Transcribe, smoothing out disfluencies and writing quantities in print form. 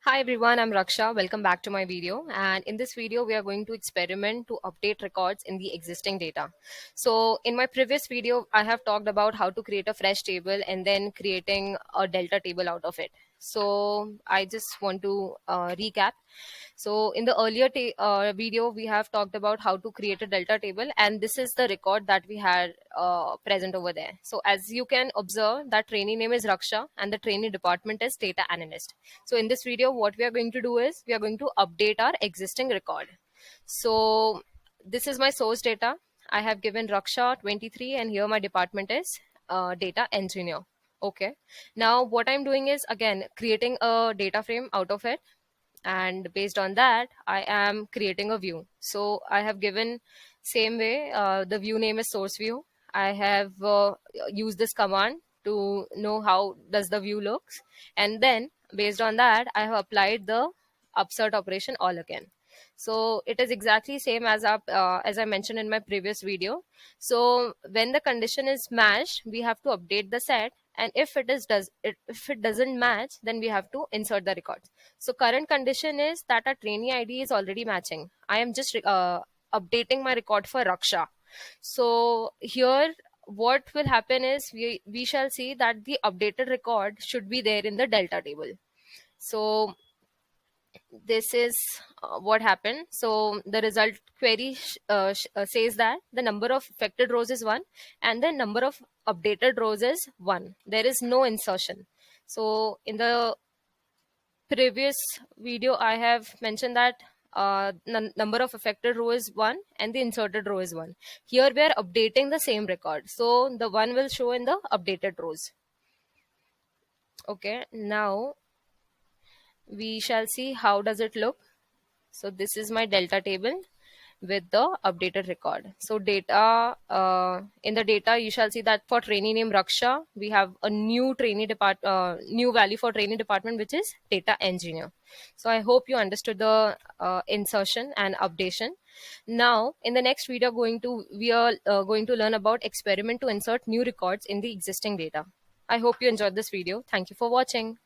Hi everyone, I'm Raksha. Welcome back to my video. And in this video, we are going to experiment to update records in the existing data. So in my previous video, I have talked about how to create a fresh table and then creating a delta table out of it. So I just want to recap. So in the earlier video, we have talked about how to create a delta table, and this is the record that we had present over there. So as you can observe, that trainee name is Raksha and the trainee department is data analyst. So in this video, what we are going to do is we are going to update our existing record. So this is my source data. I have given Raksha 23 and here my department is data engineer. Okay. Now what I'm doing is again creating a data frame out of it, and based on that I am creating a view. So I have given same way, the view name is source view. I have used this command to know how does the view looks, and then based on that I have applied the upsert operation all again. So it is exactly same as I mentioned in my previous video. So when the condition is matched, we have to update the set, and if if it doesn't match, then we have to insert the records. So current condition is that our trainee ID is already matching. I am just updating my record for Raksha. So here what will happen is we shall see that the updated record should be there in the delta table. So this is what happened. So the result query says that the number of affected rows is 1 and the number of updated rows is 1. There is no insertion. So in the previous video I have mentioned that number of affected row is 1 and the inserted row is 1. Here we are updating the same record, so the 1 will show in the updated rows. Okay, now we shall see how does it look. So this is my delta table with the updated record. So data, in the data you shall see that for trainee name Raksha we have a new new value for trainee department, which is data engineer. So I hope you understood the insertion and updation. Now in the next video we are going to learn about experiment to insert new records in the existing data. I hope you enjoyed this video. Thank you for watching.